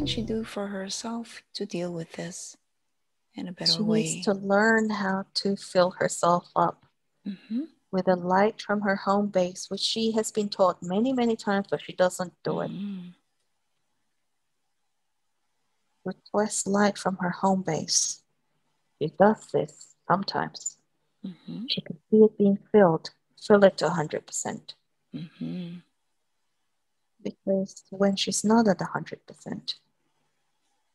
can she do for herself to deal with this in a better She way? needs to learn how to fill herself up with a light from her home base, which she has been taught many, many times, but she doesn't do it. Request light from her home base. She does this sometimes. She can see it being filled. Fill it to 100%. Because when she's not at 100%,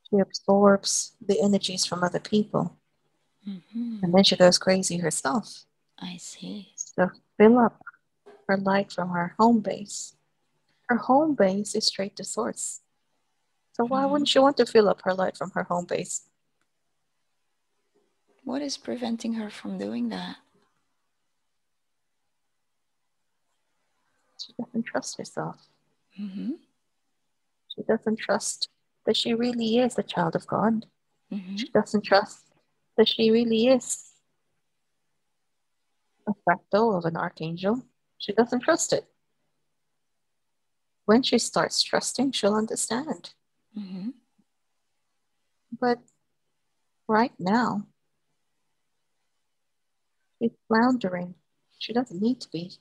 she absorbs the energies from other people. And then she goes crazy herself. I see. So fill up her light from her home base. Her home base is straight to source. So why wouldn't she want to fill up her light from her home base? What is preventing her from doing that? She doesn't trust herself. She doesn't trust that she really is a child of God. She doesn't trust that she really is a fractal of an archangel. She doesn't trust it. When she starts trusting, she'll understand. But right now, she's floundering. She doesn't need to be.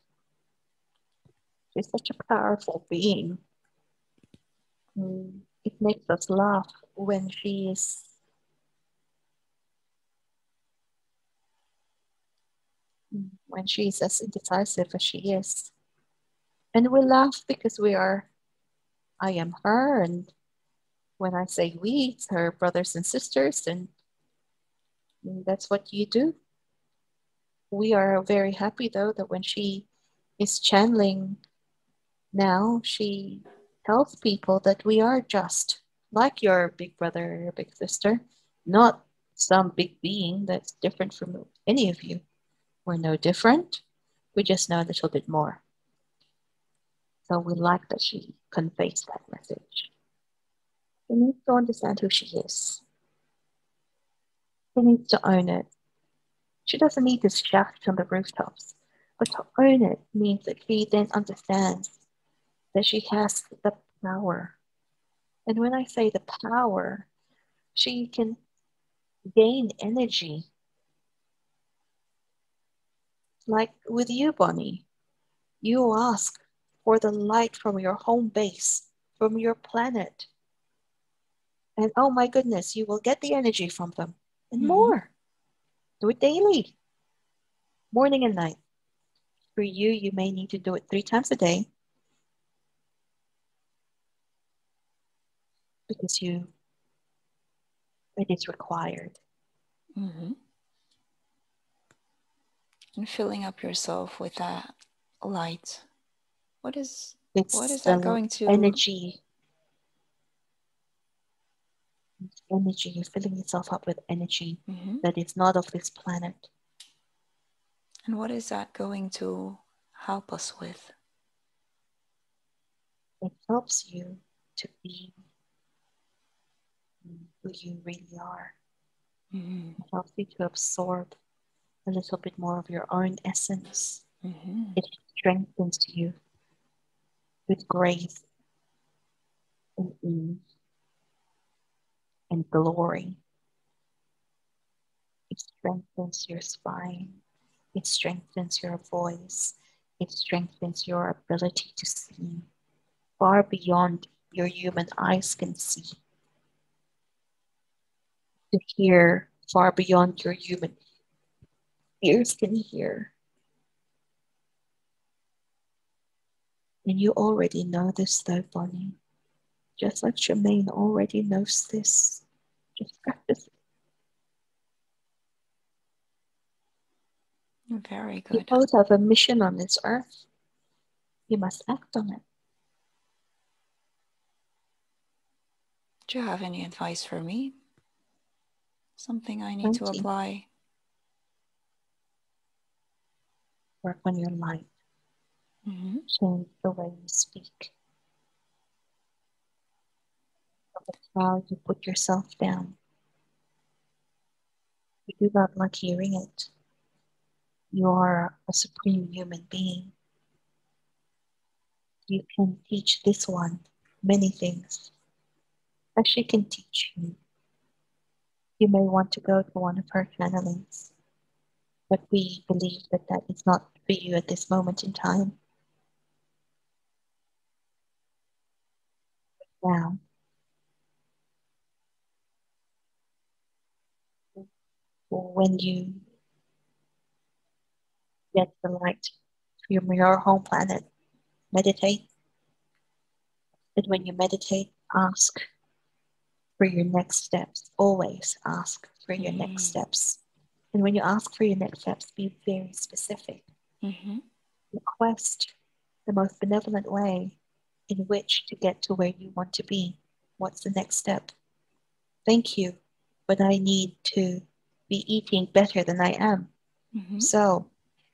She's such a powerful being. It makes us laugh when she's as indecisive as she is. And we laugh because I am her, and when I say we, it's her brothers and sisters, and that's what you do. We are very happy, though, that when she is channeling now, she tells people that we are just like your big brother or your big sister, not some big being that's different from any of you. We're no different. We just know a little bit more. So we like that she conveys that message. She needs to understand who she is. She needs to own it. She doesn't need to shout on the rooftops, but to own it means that she then understands that she has the power. And when I say the power, she can gain energy. Like with you, Bonnie, you ask for the light from your home base, from your planet. And oh my goodness, you will get the energy from them and more. Do it daily, morning and night. For you, you may need to do it 3 times a day because it is required. And filling up yourself with that light. What is It's that going to? energy. Energy. You're filling yourself up with energy that is not of this planet. And what is that going to help us with? It helps you to be who you really are. It helps you to absorb a little bit more of your own essence. It strengthens you with grace and ease and glory. It strengthens your spine. It strengthens your voice. It strengthens your ability to see far beyond your human eyes can see. To hear far beyond your human ears can hear. And you already know this, though, Bonnie. Just like Jermaine already knows this. Just practice it. Very good. You both have a mission on this earth. You must act on it. Do you have any advice for me? Something I need to apply? Work on your life. Change the way you speak. How you put yourself down. You do not like hearing it. You are a supreme human being. You can teach this one many things. as she can teach you. You may want to go to one of her channelings, but we believe that that is not for you at this moment in time. Now, when you get the light from your home planet, meditate. And when you meditate, ask for your next steps. Always ask for your next steps. And when you ask for your next steps, be very specific. Request the most benevolent way in which to get to where you want to be. What's the next step? Thank you, but I need to be eating better than I am. So,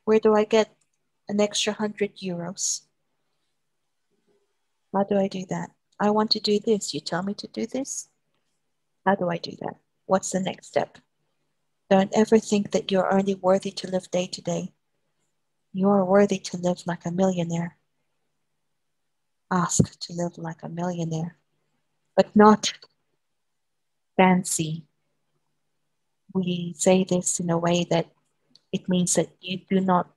where do I get an extra €100? How do I do that? I want to do this. You tell me to do this? How do I do that? What's the next step? Don't ever think that you're only worthy to live day to day. You're worthy to live like a millionaire. Ask to live like a millionaire, but not fancy. We say this in a way that it means that you do not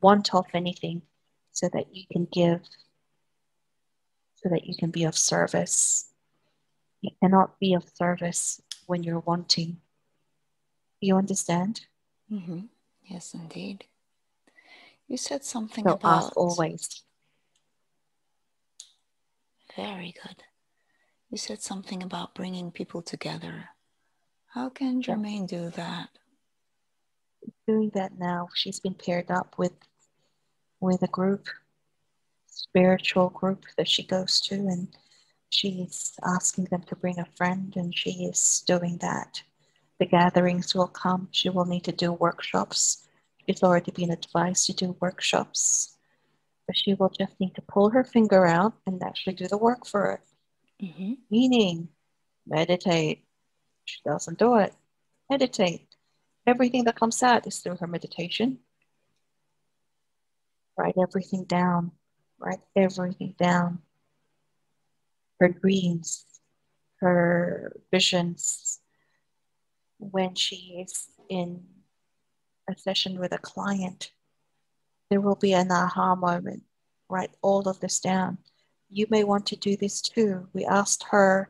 want off anything so that you can give, so that you can be of service. You cannot be of service when you're wanting. You understand? Yes, indeed. You said something So about... ask always. Very good. You said something about bringing people together. How can Germaine do that? Doing that now. She's been paired up with a group, spiritual group that she goes to, and she's asking them to bring a friend, and she is doing that. The gatherings will come. She will need to do workshops. She's already been advised to do workshops, but she will just need to pull her finger out and actually do the work for it. Meaning, meditate. She doesn't do it. Meditate. Everything that comes out is through her meditation. Write everything down. Write everything down. Her dreams, her visions. When she is in a session with a client, there will be an aha moment. Write all of this down. You may want to do this too. We asked her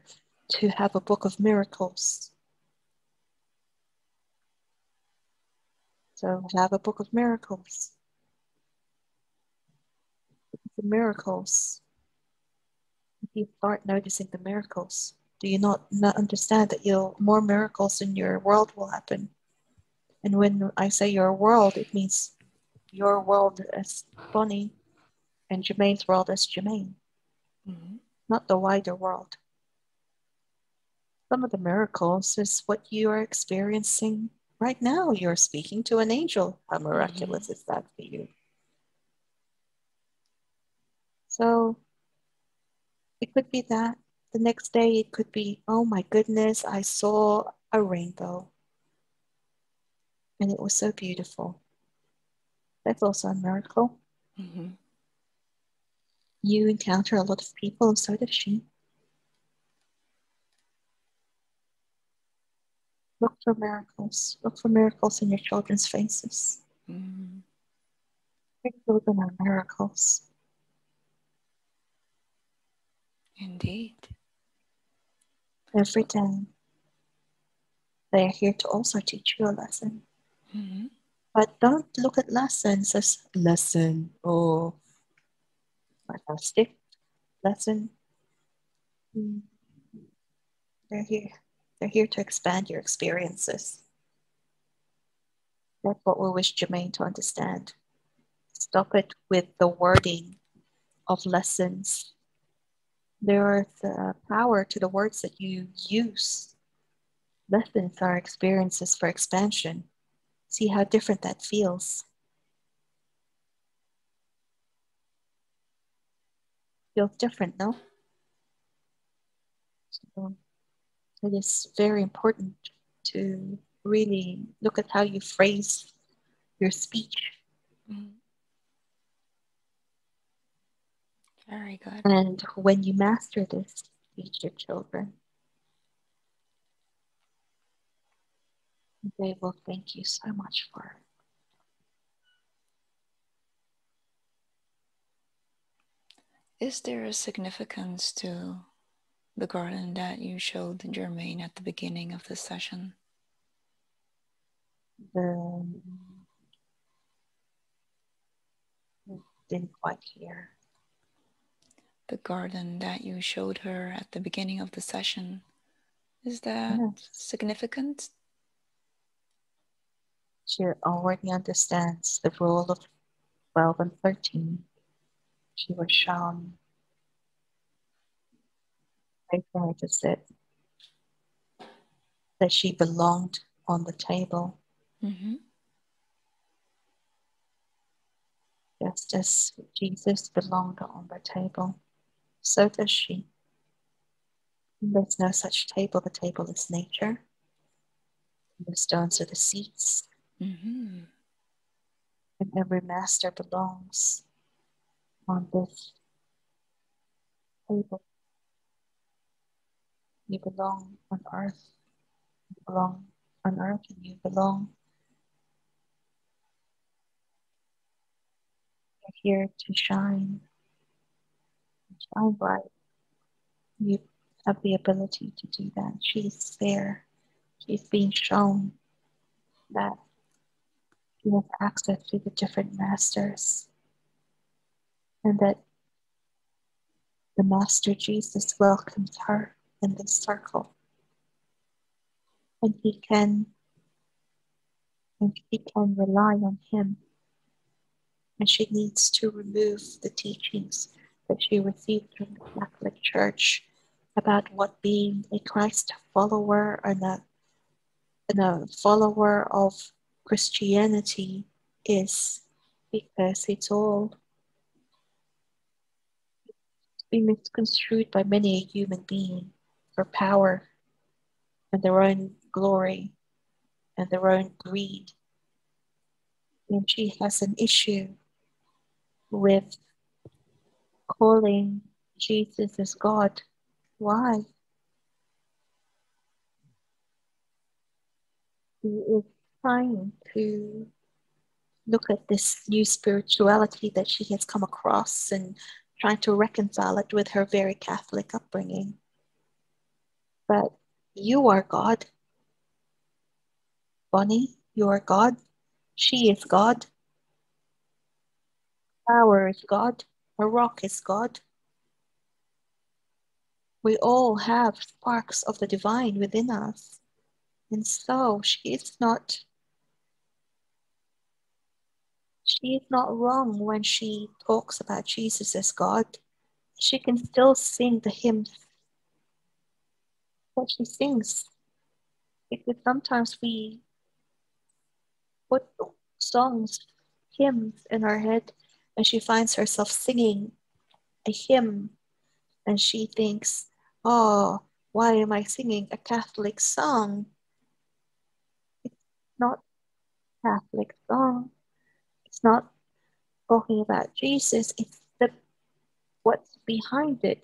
to have a book of miracles. So have a book of miracles. The miracles. If you start noticing the miracles, do you not understand that more miracles in your world will happen? And when I say your world, it means your world as Bonnie and Jermaine's world as Jermaine, not the wider world. Some of the miracles is what you are experiencing right now. You're speaking to an angel. How miraculous is that for you? So it could be that. The next day it could be, oh my goodness, I saw a rainbow. And it was so beautiful. That's also a miracle. You encounter a lot of people, and so does she. Look for miracles. Look for miracles in your children's faces. Your children are miracles. Indeed. Every day. They are here to also teach you a lesson. But don't look at lessons as lesson or fantastic lesson. They're here. They're here to expand your experiences. That's what we wish Jermaine to understand. Stop it with the wording of lessons. There is a power to the words that you use. Lessons are experiences for expansion. See how different that feels. Feels different, no? So it is very important to really look at how you phrase your speech. Very good. And when you master this, teach your children. They will thank you so much for it. Is there a significance to the garden that you showed Jermaine at the beginning of the session? Didn't quite hear. The garden that you showed her at the beginning of the session, is that significant? She already understands the role of 12 and 13. She was shown right where to sit, that she belonged on the table. Mm-hmm. Just as Jesus belonged on the table, so does she. There's no such table. The table is nature. The stones are the seats. Mm-hmm. And every master belongs on this table. You belong on earth. You belong on earth, and you belong. You're here to shine. Shine bright. You have the ability to do that. She's there. She's being shown that she has access to the different masters, and that the Master Jesus welcomes her in this circle. And she can rely on him. And she needs to remove the teachings that she received from the Catholic Church about what being a Christ follower and a follower of Christianity is, because it's all been misconstrued by many a human being for power and their own glory and their own greed. And she has an issue with calling Jesus as God. Why? He is trying to look at this new spirituality that she has come across and trying to reconcile it with her very Catholic upbringing. But you are God. Bonnie, you are God. She is God. Power is God. A rock is God. We all have sparks of the divine within us. And so she is not wrong when she talks about Jesus as God. She can still sing the hymns that she sings. Because sometimes we put songs, hymns in her head, and she finds herself singing a hymn, and she thinks, oh, why am I singing a Catholic song? It's not a Catholic song. It's not talking about Jesus. It's what's behind it.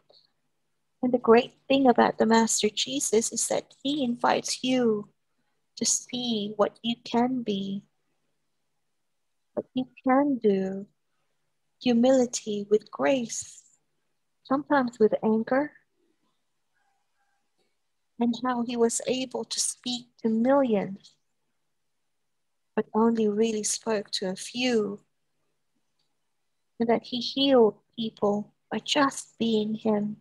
And the great thing about the Master Jesus is that he invites you to see what you can be, what you can do. Humility with grace, sometimes with anger, and how he was able to speak to millions, but only really spoke to a few, and that he healed people by just being him.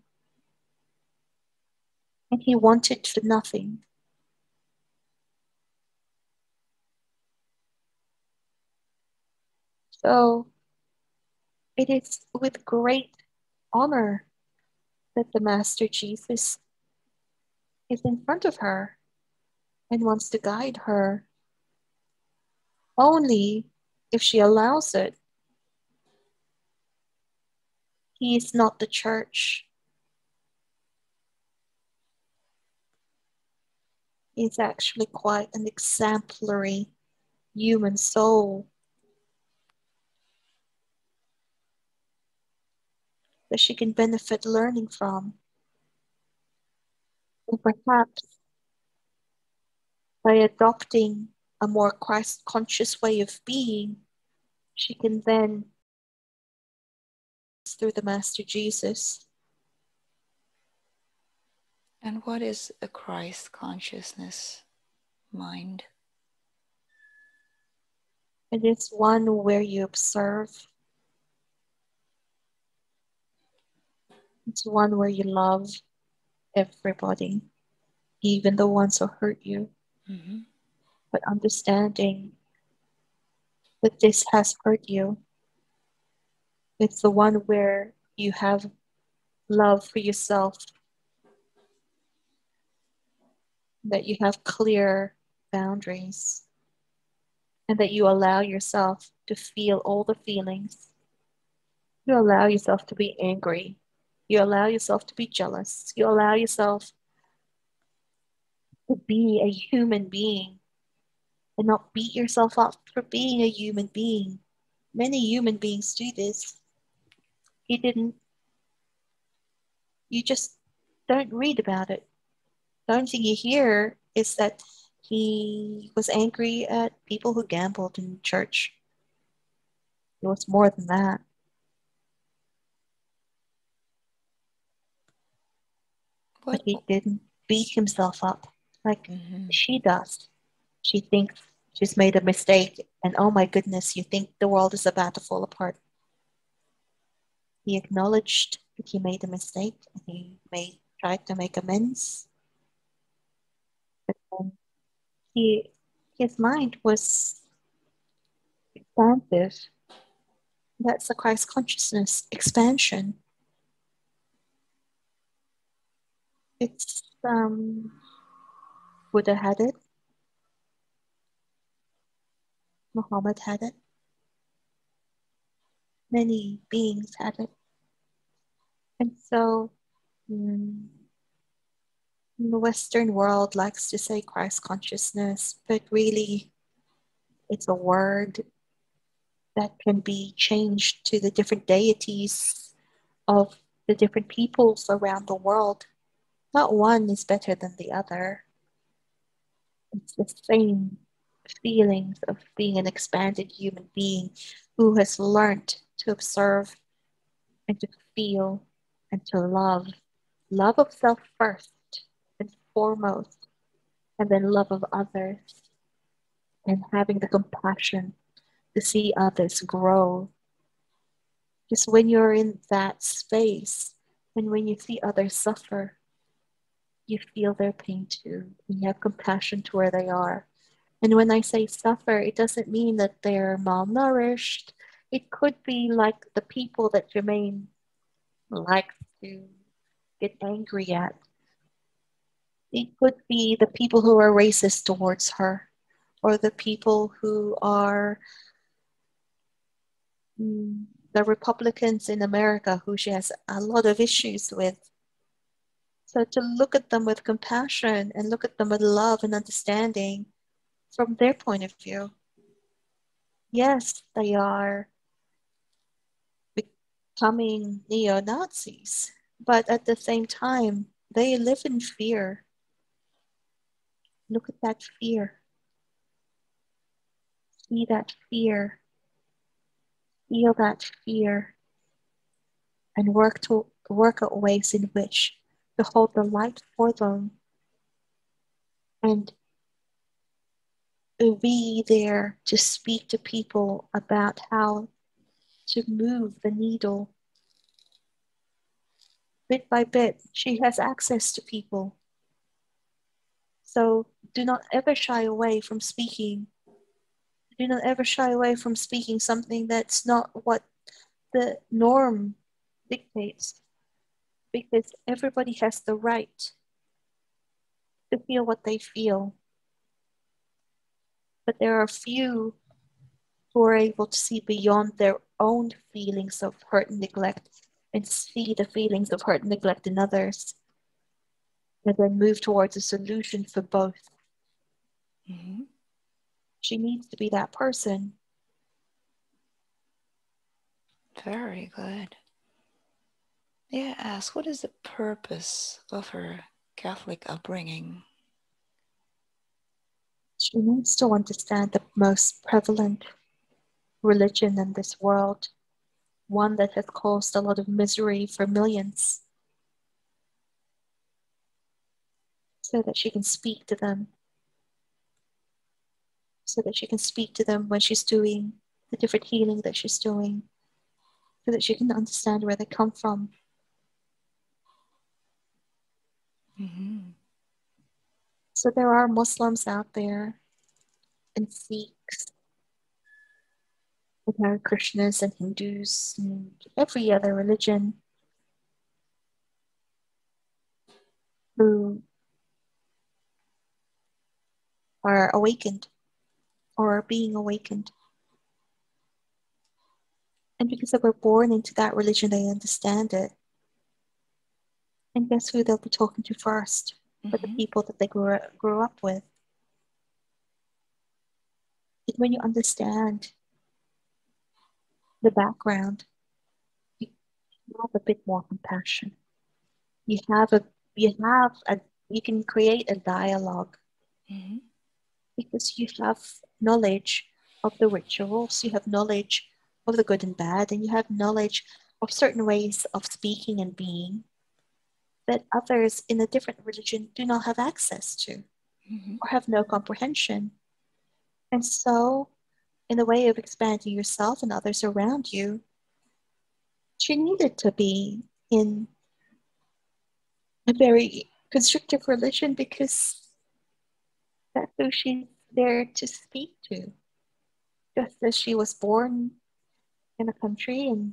And he wanted for nothing. So it is with great honor that the Master Jesus is in front of her and wants to guide her, only if she allows it. He is not the church. He is actually quite an exemplary human soul that she can benefit learning from. And perhaps by adopting a more Christ conscious way of being, she can then, through the Master Jesus. And what is a Christ consciousness mind? It is one where you observe. It's one where you love everybody, even the ones who hurt you. Mm-hmm. But understanding that this has hurt you. It's the one where you have love for yourself, that you have clear boundaries, and that you allow yourself to feel all the feelings. You allow yourself to be angry. You allow yourself to be jealous. You allow yourself to be a human being and not beat yourself up for being a human being. Many human beings do this. You didn't, you just don't read about it. The only thing you hear is that he was angry at people who gambled in church. It was more than that. But he didn't beat himself up like she does. She thinks she's made a mistake, and oh my goodness, you think the world is about to fall apart. He acknowledged that he made a mistake and tried to make amends. But then his mind was expansive. That's the Christ consciousness expansion. It's Buddha had it, Muhammad had it, many beings had it. And so the Western world likes to say Christ consciousness, but really it's a word that can be changed to the different deities of the different peoples around the world. Not one is better than the other. It's the same feelings of being an expanded human being who has learned to observe and to feel and to love. Love of self first and foremost, and then love of others, and having the compassion to see others grow. Just when you're in that space and when you see others suffer, you feel their pain too, and you have compassion to where they are. And when I say suffer, it doesn't mean that they're malnourished. It could be like the people that Jermaine likes to get angry at. It could be the people who are racist towards her, or the people who are the Republicans in America who she has a lot of issues with. So to look at them with compassion and look at them with love and understanding from their point of view. Yes, they are becoming neo-Nazis, but at the same time, they live in fear. Look at that fear. See that fear. Feel that fear. And work out ways in which to hold the light for them and be there to speak to people about how to move the needle. Bit by bit, she has access to people. So do not ever shy away from speaking. Do not ever shy away from speaking something that's not what the norm dictates, because everybody has the right to feel what they feel. But there are few who are able to see beyond their own feelings of hurt and neglect and see the feelings of hurt and neglect in others, and then move towards a solution for both. Mm-hmm. She needs to be that person. Very good. May I ask, what is the purpose of her Catholic upbringing? She needs to understand the most prevalent religion in this world, one that has caused a lot of misery for millions, so that she can speak to them, when she's doing the different healing that she's doing, so that she can understand where they come from. Mm-hmm. So there are Muslims out there, and Sikhs, and there are Krishnas and Hindus, and every other religion who are awakened or are being awakened. And because they were born into that religion, they understand it. And guess who they'll be talking to first? For the people that they grew up with. And when you understand the background, you have a bit more compassion. You can create a dialogue, Mm-hmm. because you have knowledge of the rituals, you have knowledge of the good and bad, and you have knowledge of certain ways of speaking and being that others in a different religion do not have access to, Mm-hmm. or have no comprehension. And so, in the way of expanding yourself and others around you, she needed to be in a very constrictive religion, because that's who she's there to speak to. Just as she was born in a country, and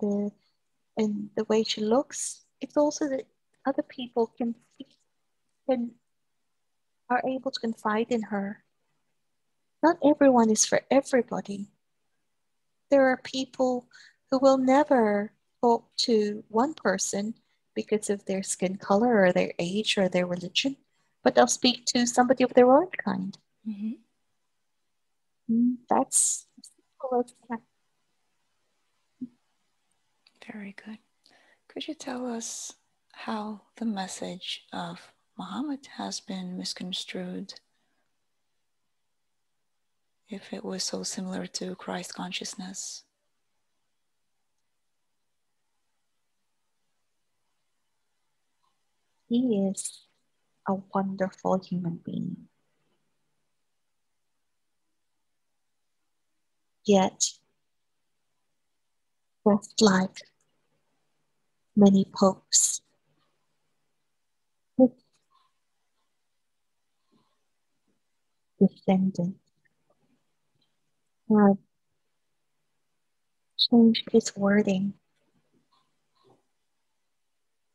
the way she looks, it's also that other people can are able to confide in her. Not everyone is for everybody. There are people who will never talk to one person because of their skin color or their age or their religion, but they'll speak to somebody of their own kind. Mm-hmm. That's Very good. Could you tell us how the message of Muhammad has been misconstrued, if it was so similar to Christ consciousness? He is a wonderful human being. Yet, just like many popes, his descendants have changed his wording.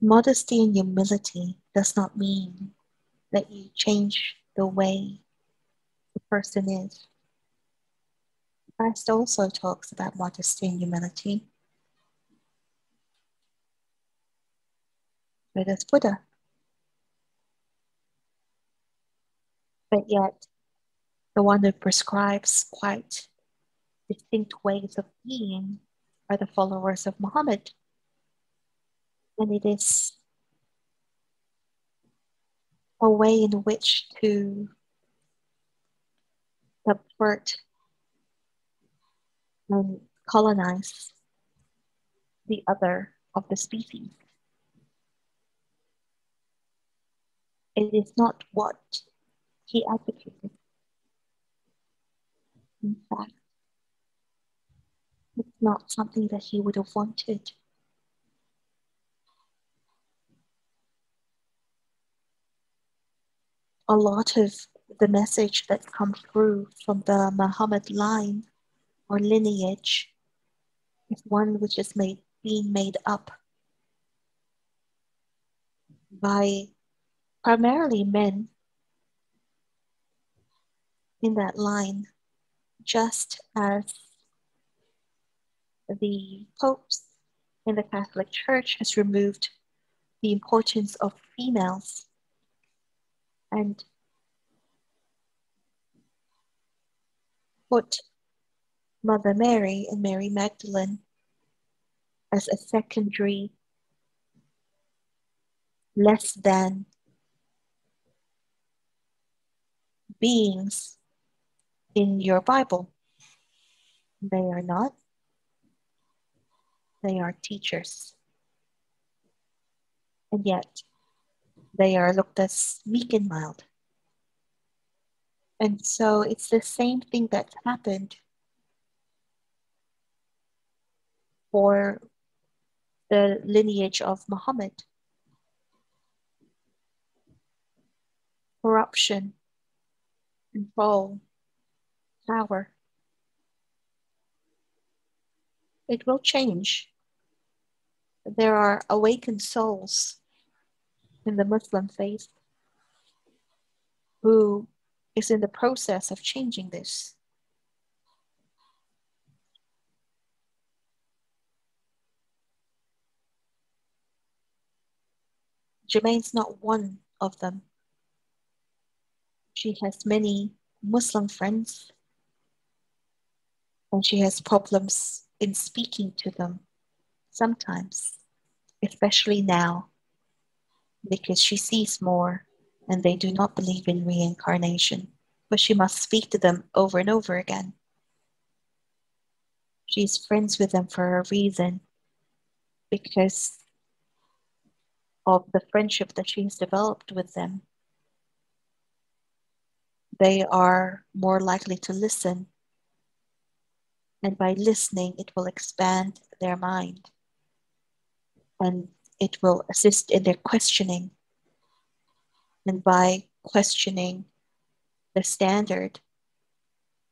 Modesty and humility does not mean that you change the way the person is. Christ also talks about modesty and humility. So does Buddha. But yet, the one who prescribes quite distinct ways of being are the followers of Muhammad. And it is a way in which to subvert and colonize the other of the species. It is not what he advocated. In fact, it's not something that he would have wanted. A lot of the message that comes through from the Muhammad line or lineage is one which is being made up by primarily men in that line, just as the popes in the Catholic Church has removed the importance of females and put Mother Mary and Mary Magdalene as a secondary, less than beings in your Bible. They are not. They are teachers. And yet, they are looked as meek and mild. And so it's the same thing that happened for the lineage of Muhammad. Corruption, control, power. It will change. There are awakened souls in the Muslim faith who is in the process of changing this. Jermaine's not one of them. She has many Muslim friends, and she has problems in speaking to them sometimes, especially now, because she sees more and they do not believe in reincarnation, but she must speak to them over and over again. She's friends with them for a reason, because of the friendship that she has developed with them. They are more likely to listen, and by listening, it will expand their mind and it will assist in their questioning. And by questioning the standard,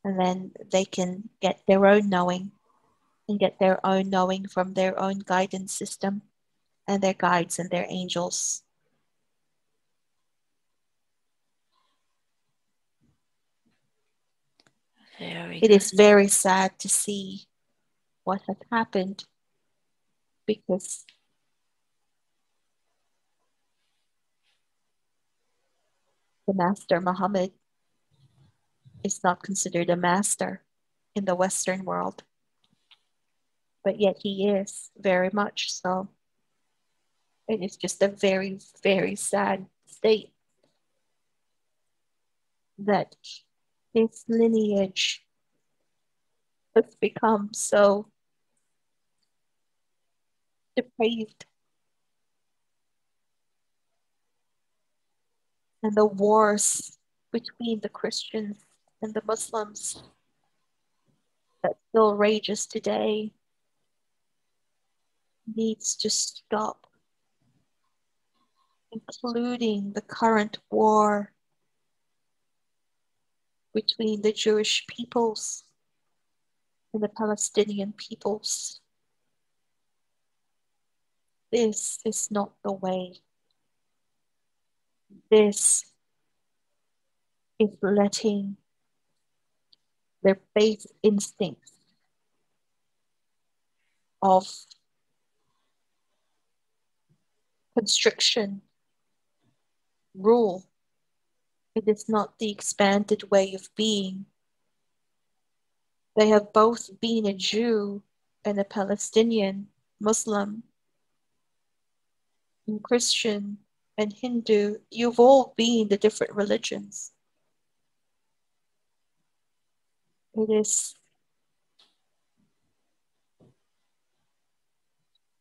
and then they can get their own knowing and get their own knowing from their own guidance system and their guides and their angels. It is very sad to see what has happened, because the Master Muhammad is not considered a master in the Western world, but yet he is very much so. It is just a very, very sad state that his lineage has become so depraved. And the wars between the Christians and the Muslims that still rages today needs to stop, including the current war between the Jewish peoples and the Palestinian peoples. This is not the way. This is letting their base instincts of constriction rule. It is not the expanded way of being. They have both been a Jew and a Palestinian, Muslim and Christian and Hindu. You've all been the different religions. It is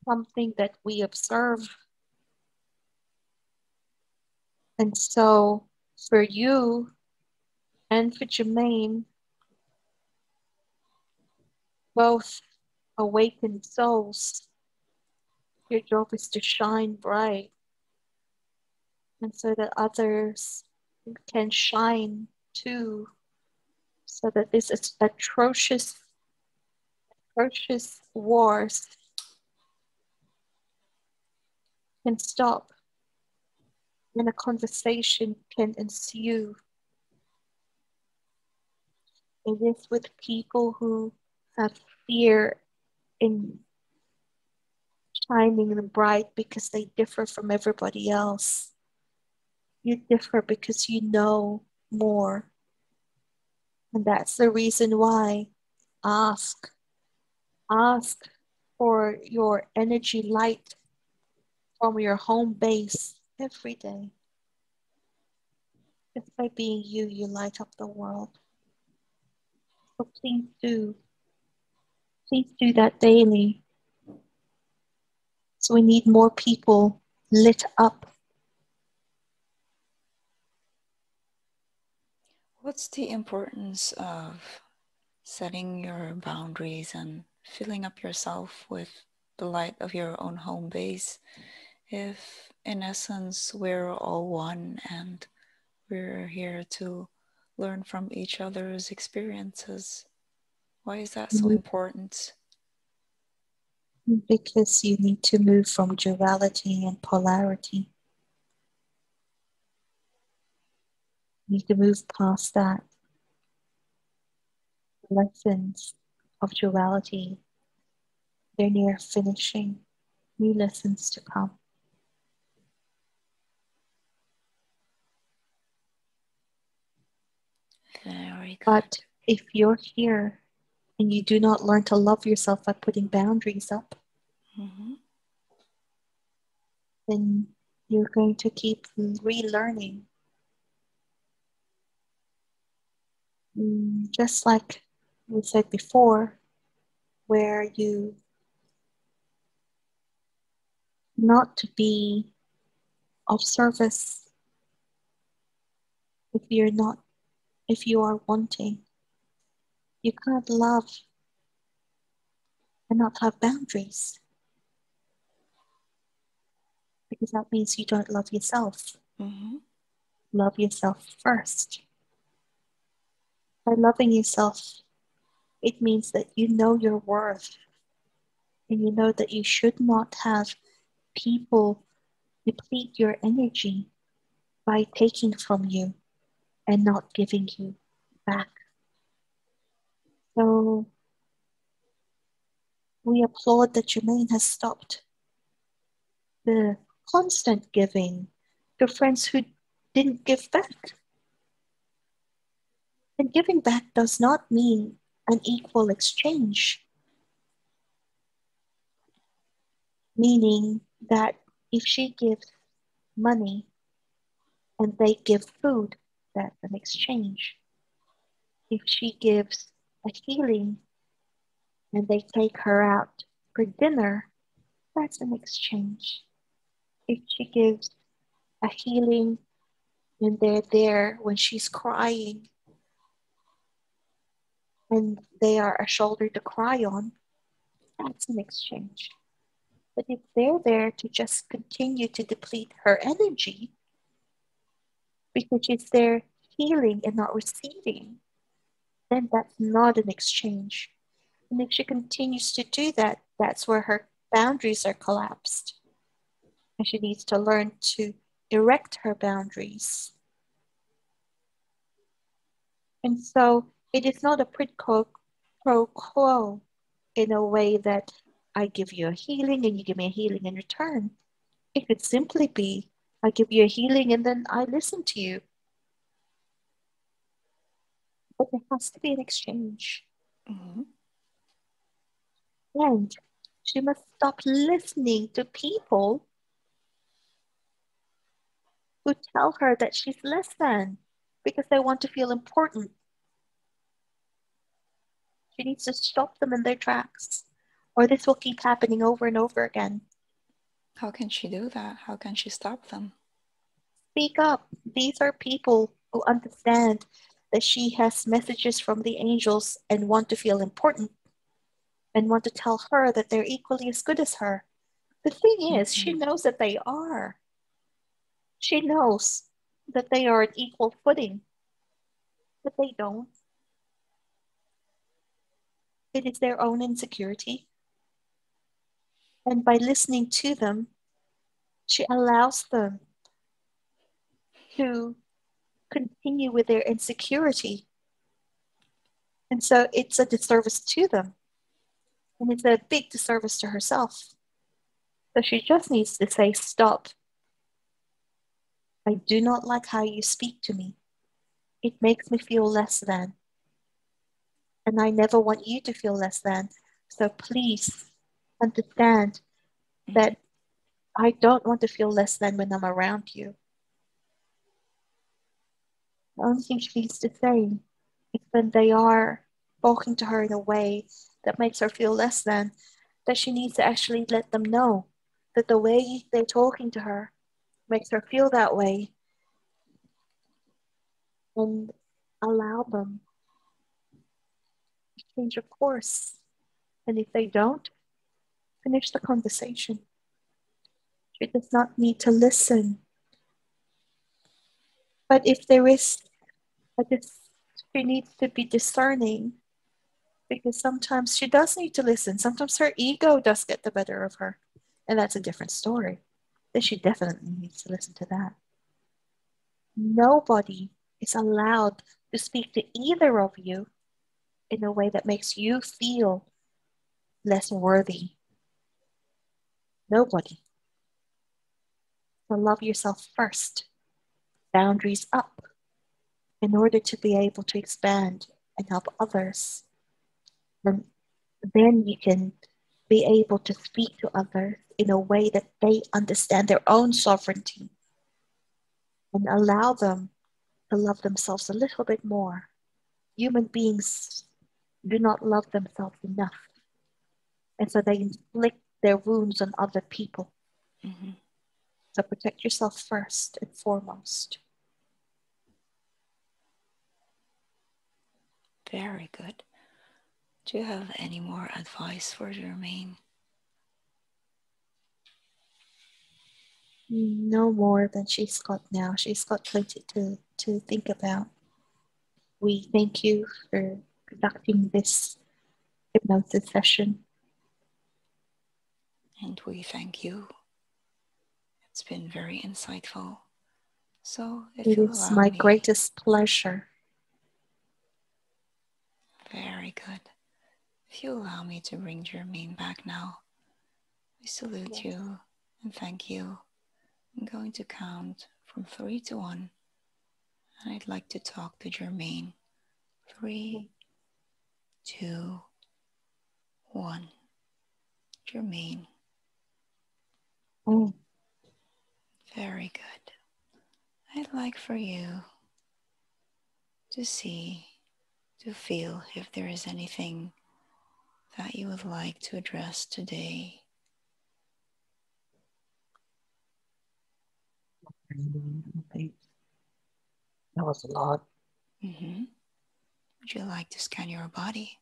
something that we observe. And so for you and for Jermaine, both awakened souls, your job is to shine bright, and so that others can shine too, so that this atrocious wars can stop and a conversation can ensue. It is with people who have fear in shining bright because they differ from everybody else. You differ because you know more. And that's the reason why ask for your energy light from your home base every day. Just by being you, you light up the world. So please do that daily. So we need more people lit up. What's the importance of setting your boundaries and filling up yourself with the light of your own home base if, in essence, we're all one and we're here to learn from each other's experiences? Why is that so important? Because you need to move from duality and polarity. You need to move past that. Lessons of duality, they're near finishing. New lessons to come. Very good. But if you're here and you do not learn to love yourself by putting boundaries up, then you're going to keep relearning. Just like we said before, where you not to be of service if you are wanting. You can't love and not have boundaries, because that means you don't love yourself. Love yourself first. By loving yourself, it means that you know your worth, and you know that you should not have people deplete your energy by taking from you and not giving you back. So we applaud that Jermaine has stopped the constant giving to friends who didn't give back. And giving back does not mean an equal exchange, meaning that if she gives money and they give food, that's an exchange. If she gives a healing and they take her out for dinner, that's an exchange. If she gives a healing and they're there when she's crying and they are a shoulder to cry on, that's an exchange. But if they're there to just continue to deplete her energy because she's there healing and not receiving, then that's not an exchange. And if she continues to do that, that's where her boundaries are collapsed. And she needs to learn to erect her boundaries. And so it is not a pro quo in a way that I give you a healing and you give me a healing in return. It could simply be I give you a healing and then I listen to you. But there has to be an exchange. And she must stop listening to people who tell her that she's less than because they want to feel important. She needs to stop them in their tracks, or this will keep happening over and over again. How can she do that? How can she stop them? Speak up. These are people who understand that she has messages from the angels and want to feel important and want to tell her that they're equally as good as her. The thing is, she knows that they are. She knows that they are at equal footing, but they don't. It is their own insecurity. And by listening to them, she allows them to continue with their insecurity. And so it's a disservice to them. And it's a big disservice to herself. So she just needs to say, stop. I do not like how you speak to me. It makes me feel less than. And I never want you to feel less than. So please understand that I don't want to feel less than when I'm around you. The only thing she needs to say is when they are talking to her in a way that makes her feel less than, that she needs to actually let them know that the way they're talking to her makes her feel that way, and allow them to change of course. And if they don't, finish the conversation. She does not need to listen. But if there is she needs to be discerning, because sometimes she does need to listen. Sometimes her ego does get the better of her, and that's a different story. Then she definitely needs to listen to that. Nobody is allowed to speak to either of you in a way that makes you feel less worthy. Nobody. So love yourself first. Boundaries up in order to be able to expand and help others. And then you can be able to speak to others in a way that they understand their own sovereignty and allow them to love themselves a little bit more. Human beings do not love themselves enough, and so they inflict their wounds on other people. Mm-hmm. So protect yourself first and foremost. Very good. Do you have any more advice for Jermaine? No more than she's got now. She's got plenty to think about. We thank you for conducting this hypnosis session. And we thank you. It's been very insightful. So if It you is allow my me. greatest pleasure. Very good. If you allow me to bring Jermaine back now, we salute you and thank you. I'm going to count from 3 to 1, and I'd like to talk to Jermaine. 3, 2, 1. Jermaine. Very good. I'd like for you to see, to feel if there is anything that you would like to address today. That was a lot. Mm-hmm. Would you like to scan your body?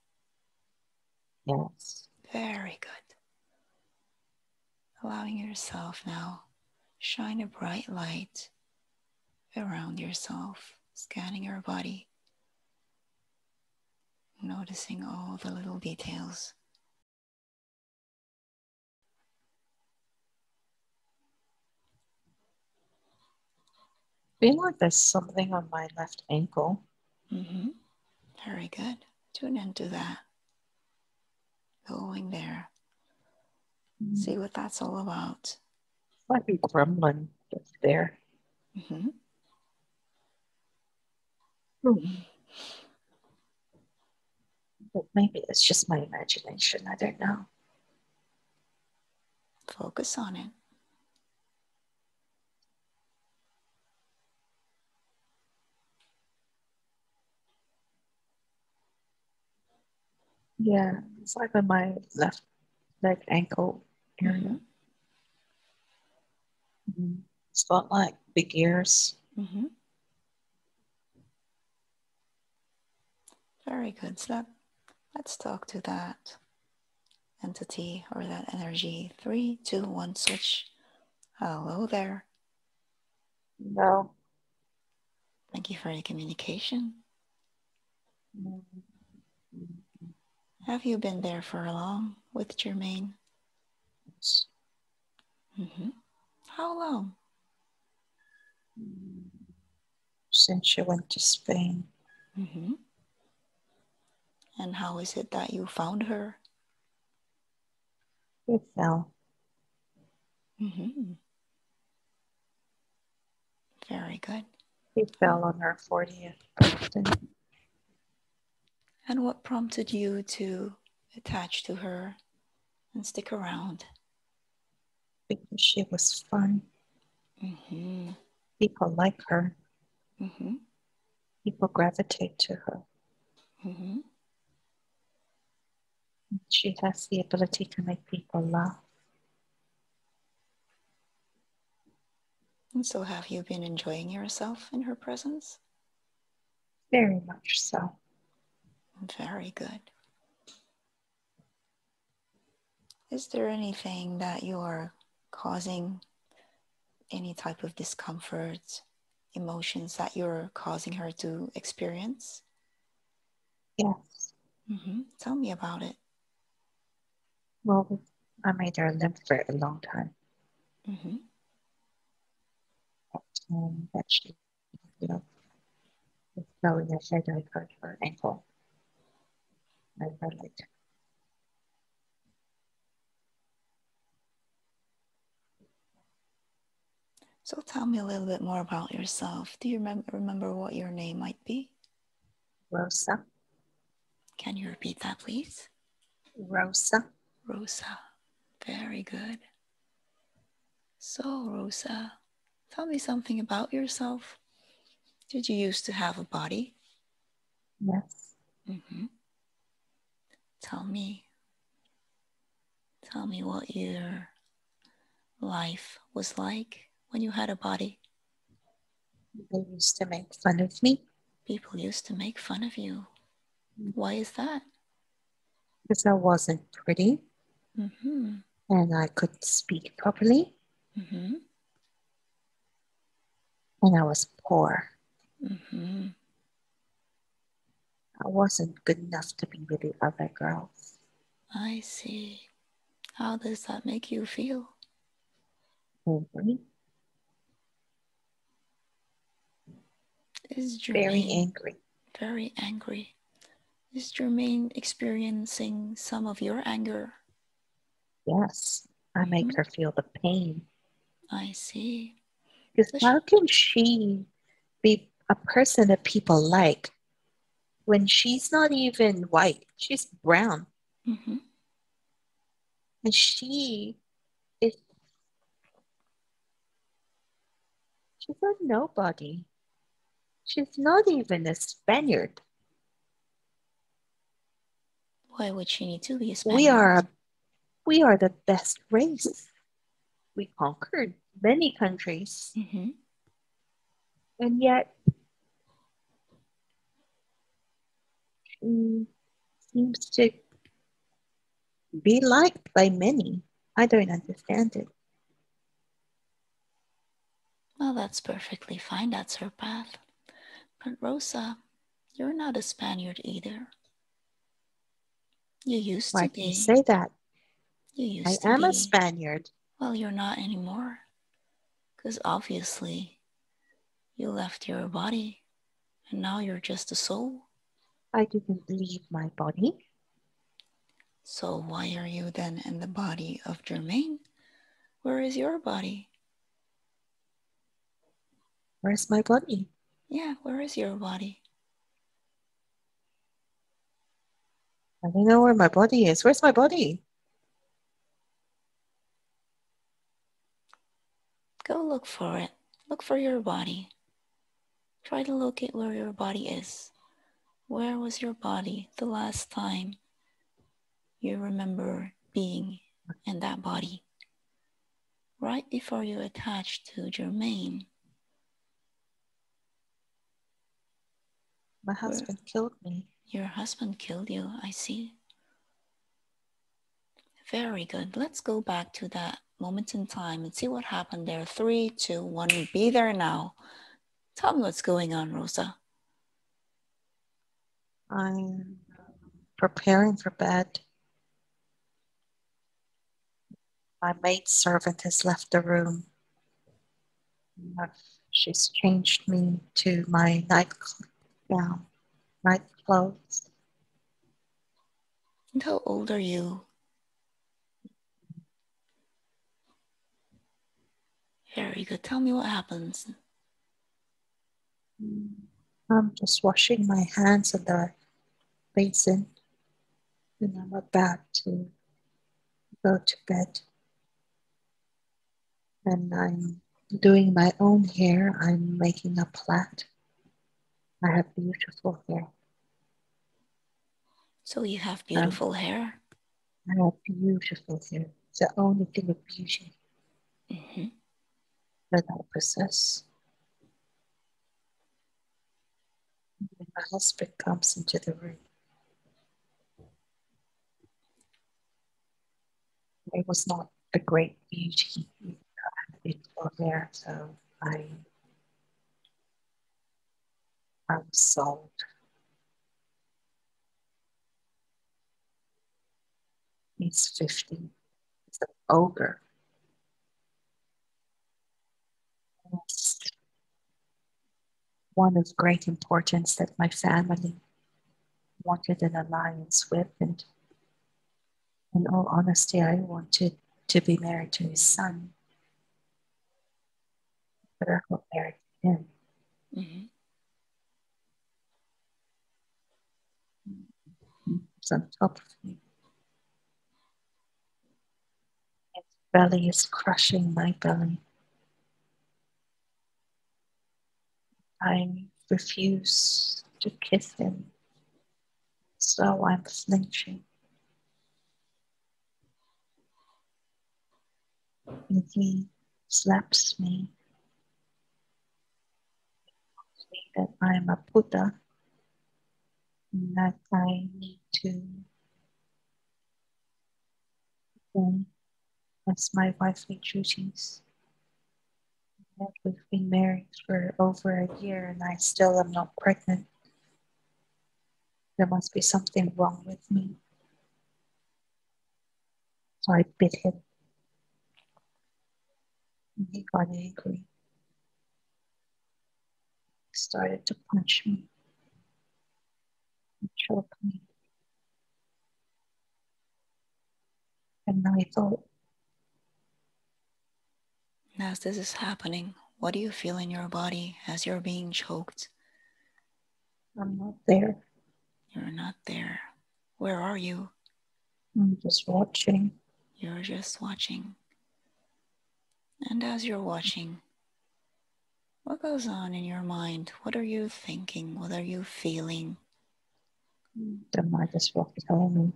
Yes. Very good. Allowing yourself now, shine a bright light around yourself, scanning your body, noticing all the little details. I feel like there's something on my left ankle. Mm-hmm. Very good. Tune into that. Going there. See what that's all about. Might be gremlin that's there. Mm-hmm. But maybe it's just my imagination. I don't know. Focus on it. Yeah, it's like on my left leg ankle area. Mm-hmm. It's got like big ears. Mm-hmm. Very good. So let's talk to that entity or that energy. 3, 2, 1, switch. Hello there. No. Thank you for your communication. Have you been there for long with Jermaine? Mm-hmm. How long? Since she went to Spain. Mm-hmm. And how is it that you found her? She fell. Mm-hmm. Very good. She fell on her 40th birthday. And what prompted you to attach to her and stick around? Because she was fun. Mm-hmm. People like her. Mm-hmm. People gravitate to her. Mm-hmm. She has the ability to make people laugh. And so, have you been enjoying yourself in her presence? Very much so. Very good. Is there anything that you are causing, any type of discomfort, emotions that you're causing her to experience? Yes. Tell me about it. Well, I made her limp for a long time. Mm-hmm. That she, you know, was blowing her head, I hurt her ankle and her leg. So tell me a little bit more about yourself. Do you remember what your name might be? Rosa. Can you repeat that, please? Rosa. Rosa. Very good. So, Rosa, tell me something about yourself. Did you used to have a body? Yes. Mm-hmm. Tell me what your life was like when you had a body. They used to make fun of me. People used to make fun of you. Why is that? Because I wasn't pretty. Mm-hmm. And I couldn't speak properly. Mm-hmm. And I was poor. Mm-hmm. I wasn't good enough to be with the other girls. I see. How does that make you feel? Angry. Is Very Jermaine angry. very angry? Is Jermaine experiencing some of your anger? Yes. I make her feel the pain. I see. Because Does how can she be a person that people like when she's not even white? She's brown. mm-hmm. And she is, she's a nobody. She's not even a Spaniard. Why would she need to be a We Spaniard? are we are the best race. We conquered many countries. Mm-hmm. And yet she seems to be liked by many. I don't understand it. Well, that's perfectly fine. That's her path. But Rosa, you're not a Spaniard either. You used Why to do you be. say that? You I used to am a be. Spaniard. Well, you're not anymore. Because obviously, you left your body and now you're just a soul. I didn't leave my body. So why are you then in the body of Germaine? Where is your body? Where's my body? Yeah, where is your body? I don't know where my body is. Where's my body? Go look for it. Look for your body. Try to locate where your body is. Where was your body the last time you remember being in that body? Right before you attached to Germaine. My Where husband killed me. your husband killed you, I see. Very good. Let's go back to that moment in time and see what happened there. 3, 2, 1, be there now. Tell me what's going on, Rosa. I'm preparing for bed. My maid servant has left the room. She's changed me to my gown, night clothes. And how old are you? Very good. Tell me what happens. I'm just washing my hands in the basin and I'm about to go to bed. And I'm doing my own hair. I'm making a plait. I have beautiful hair. So you have beautiful hair. I have beautiful hair. It's the only thing of beauty Mm-hmm. that I possess. When my husband comes into the room, it was not a great beauty. Beautiful hair, so I, I was sold. He's 50. He's an ogre. It's one of great importance that my family wanted an alliance with, and in all honesty, I wanted to be married to his son, but I got married to him. Mm-hmm. He's on top of me. His belly is crushing my belly. I refuse to kiss him, so I'm flinching. And he slaps me, saying that I'm a Buddha, and that I need to perform as my wifely duties. That we've been married for over a year and I still am not pregnant. There must be something wrong with me. So I bit him and he got angry. He started to punch me and choke me. And I thought, As this is happening, what do you feel in your body as you're being choked? I'm not there. You're not there. Where are you? I'm just watching. You're just watching. And as you're watching, what goes on in your mind? What are you thinking? What are you feeling? They might as well tell me.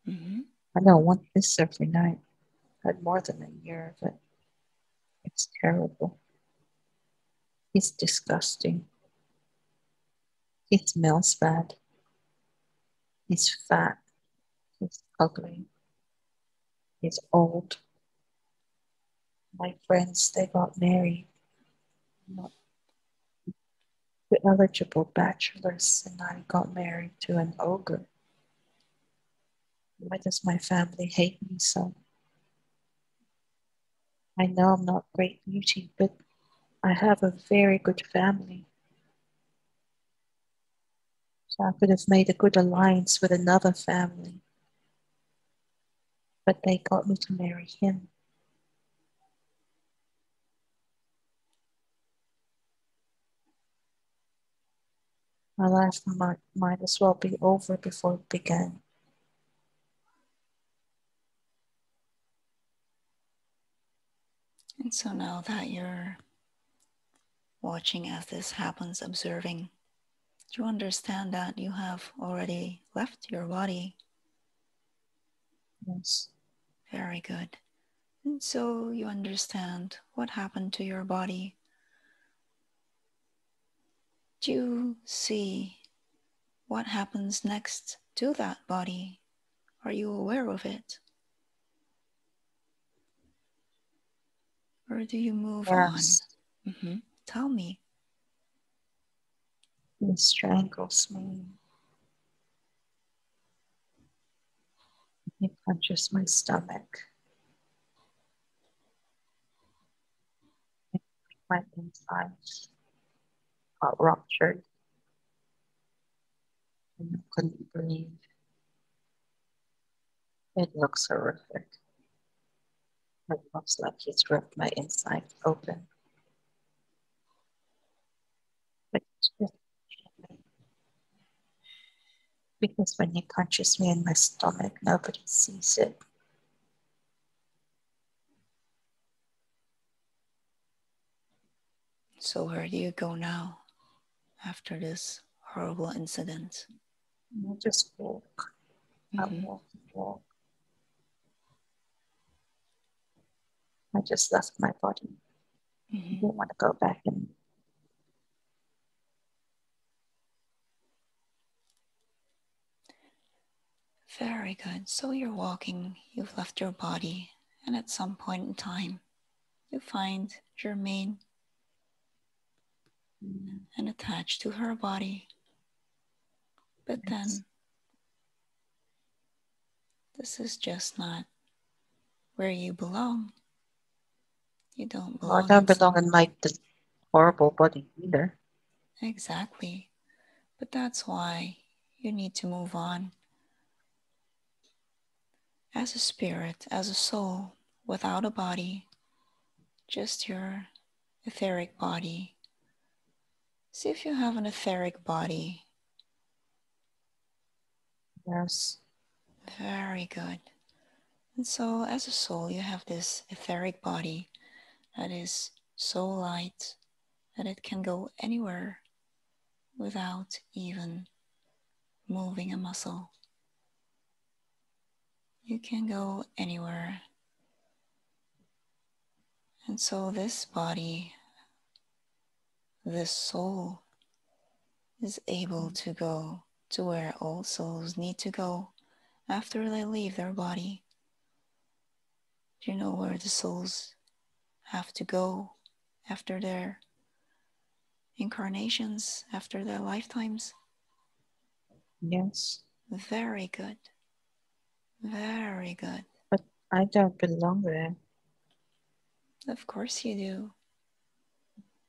Mm-hmm. I don't want this every night. I had more than a year of it. It's terrible. It's disgusting. He smells bad. He's fat. He's ugly. He's old. My friends, they got married. Not to eligible bachelors, and I got married to an ogre. Why does my family hate me so? I know I'm not great beauty, but I have a very good family. So I could have made a good alliance with another family, but they got me to marry him. My life might as well be over before it began. And so now that you're watching as this happens, observing, do you understand that you have already left your body? Yes. Very good. And so you understand what happened to your body. Do you see what happens next to that body? Are you aware of it? Or do you move on? Yes. Tell me. He strangles me. He punches my stomach. My insides got ruptured and I couldn't breathe. It looks horrific. It looks like he's ripped my insides open. But it's just because when he punches me in my stomach, nobody sees it. So where do you go now after this horrible incident? I just walk. I Mm-hmm. walk and walk. I just left my body. I Mm-hmm. don't want to go back and Very good. So you're walking, you've left your body, and at some point in time, you find Germaine and attached to her body. But yes. then, this is just not where you belong. You don't Well, I belong don't in belong in my horrible body either. exactly. But that's why you need to move on as a spirit, as a soul, without a body, just your etheric body. See if you have an etheric body. Yes. Very good. And so, as a soul, you have this etheric body that is so light that it can go anywhere without even moving a muscle. You can go anywhere. And so, this body, this soul, is able to go to where all souls need to go after they leave their body. Do you know where the souls have to go after their incarnations, after their lifetimes? Yes. Very good. Very good. But I don't belong there. Of course you do.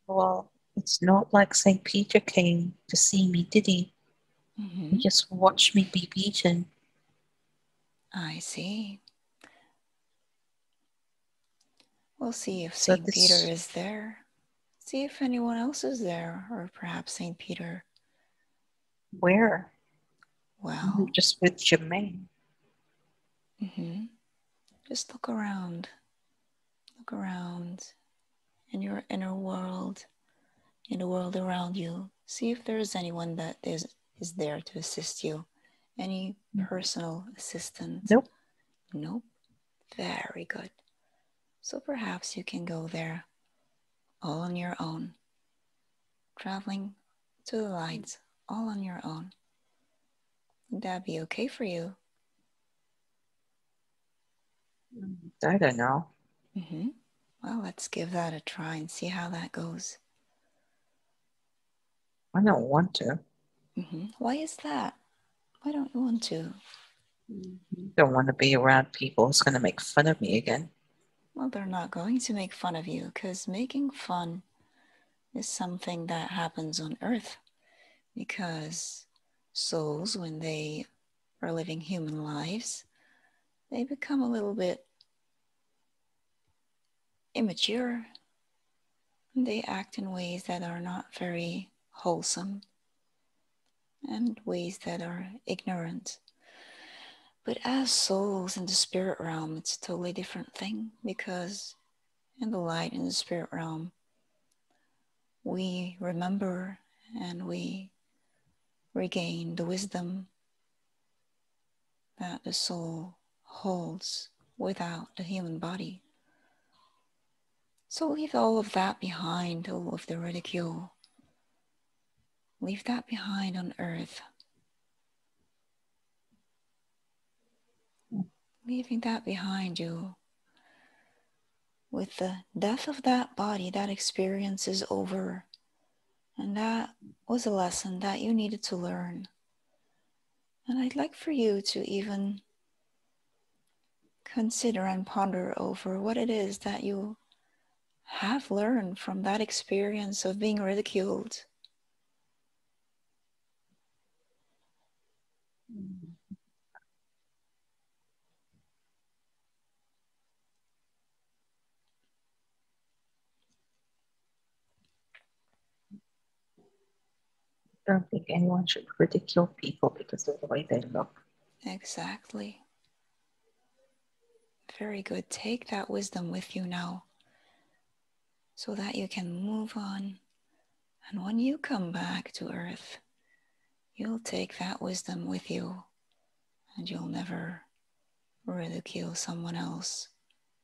Well, it's not like St. Peter came to see me, did he? He Mm-hmm. just watched me be beaten. I see. We'll see if So St. Peter this, is there. See if anyone else is there, or perhaps St. Peter. where? I'm Well, just with Jermaine. mm-hmm. Just look around. Look around in your inner world, in the world around you. See if there is anyone that is there to assist you. Any personal assistant. Nope. Nope. Very good. So perhaps you can go there all on your own, traveling to the lights all on your own. Would that be okay for you? I don't know. Mm-hmm. Well, let's give that a try and see how that goes. I don't want to. Mm-hmm. Why is that? Why don't you want to? Don't want to be around people who's going to make fun of me again. Well, they're not going to make fun of you because making fun is something that happens on Earth because souls, when they are living human lives, they become a little bit immature. They act in ways that are not very wholesome and ways that are ignorant. But as souls in the spirit realm, it's a totally different thing because in the light, in the spirit realm, we remember and we regain the wisdom that the soul holds without the human body. So leave all of that behind, all of the ridicule. Leave that behind on earth. Leaving that behind you. With the death of that body, that experience is over. And that was a lesson that you needed to learn. And I'd like for you to even consider and ponder over what it is that you have learned from that experience of being ridiculed. I don't think anyone should ridicule people because of the way they look. Exactly. Very good. Take that wisdom with you now so that you can move on. And when you come back to earth, you'll take that wisdom with you and you'll never ridicule someone else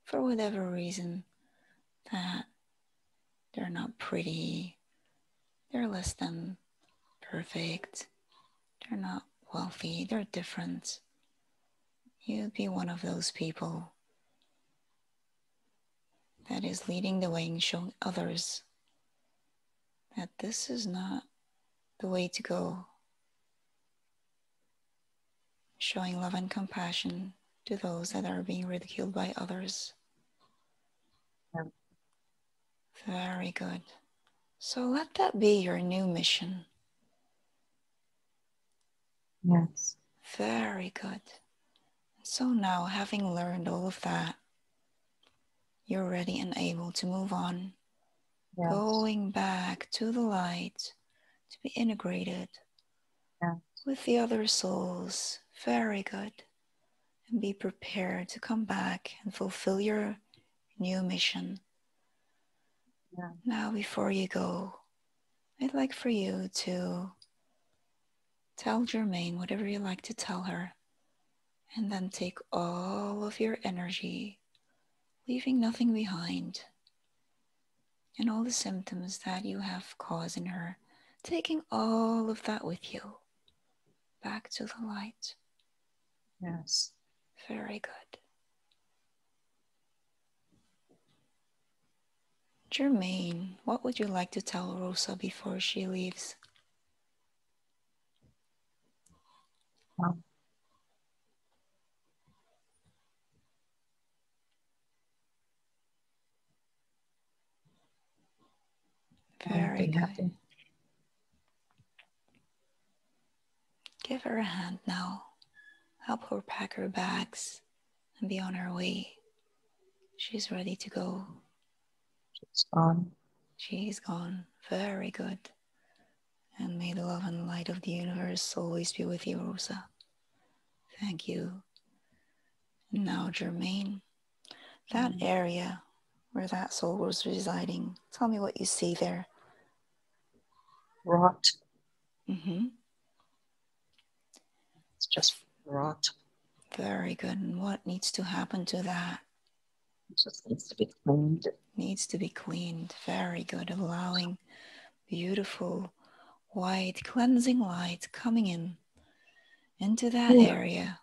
for whatever reason, that they're not pretty, they're less than perfect, they're not wealthy, they're different. You'd be one of those people that is leading the way and showing others that this is not the way to go. Showing love and compassion to those that are being ridiculed by others. Yeah. Very good. So let that be your new mission. Yes. Very good. So now, having learned all of that, you're ready and able to move on, Yes. going back to the light to be integrated with the other souls. Very good. And be prepared to come back and fulfill your new mission. Yeah. Now, before you go, I'd like for you to tell Germaine whatever you like to tell her, and then take all of your energy, leaving nothing behind, and all the symptoms that you have caused in her, taking all of that with you back to the light. Yes. Very good. Germaine, what would you like to tell Rosa before she leaves? Very good. Happy. Give her a hand now. Help her pack her bags and be on her way. She's ready to go. She's gone. She's gone. Very good. And may the love and light of the universe always be with you, Rosa. Thank you. And now, Germaine, that area where that soul was residing, tell me what you see there. Rot. Mm-hmm. It's just rot. Very good. And what needs to happen to that? It just needs to be cleaned. Needs to be cleaned. Very good. Allowing beautiful, white, cleansing light coming in into that area.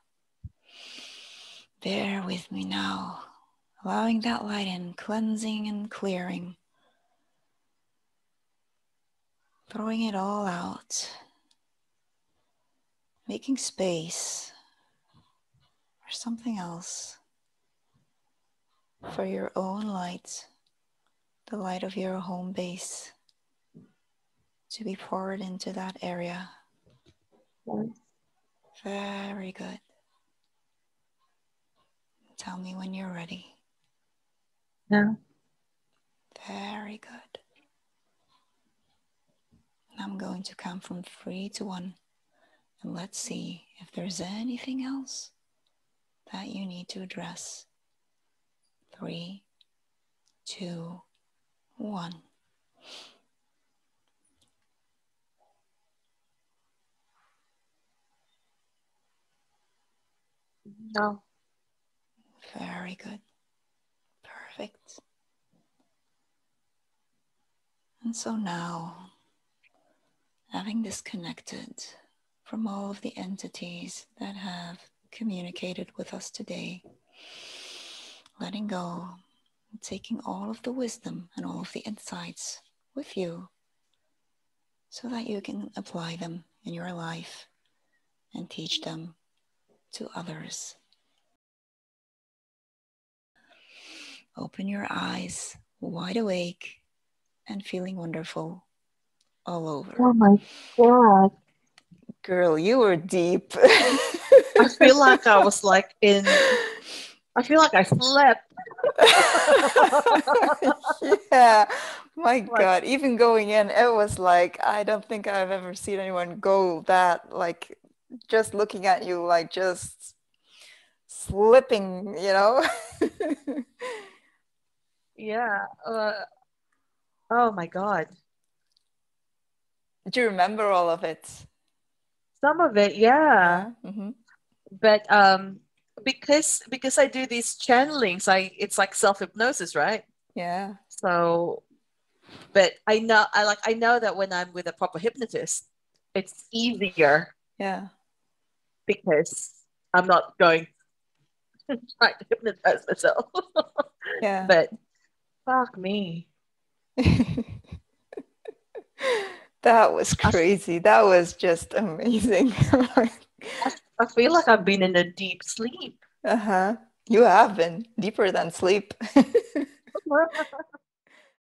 Bear with me now. Allowing that light in, cleansing and clearing. Throwing it all out. Making space for something else. For your own light. The light of your home base. To be poured into that area. Yes. Very good. Tell me when you're ready. Yeah. Very good. And I'm going to count from 3 to 1. And let's see if there's anything else that you need to address. 3, 2, 1. No. Very good. Perfect. And so now, having disconnected from all of the entities that have communicated with us today, letting go, taking all of the wisdom and all of the insights with you so that you can apply them in your life and teach them to others. Open your eyes wide awake and feeling wonderful all over. Oh my God. Girl, you were deep. I feel like I was like I feel like I slept. Yeah, my God. Even going in, it was like, I don't think I've ever seen anyone go that, like, just looking at you, like, just slipping, you know? Yeah. Oh my God. Do you remember all of it? Some of it, yeah. Mm-hmm. But because I do these channelings, it's like self-hypnosis, right? Yeah. So, but I know that when I'm with a proper hypnotist, it's easier Yeah. because I'm not going trying to hypnotize myself. Yeah. But fuck me. That was I, crazy. That was just amazing. I feel like I've been in a deep sleep. Uh-huh. You have been deeper than sleep.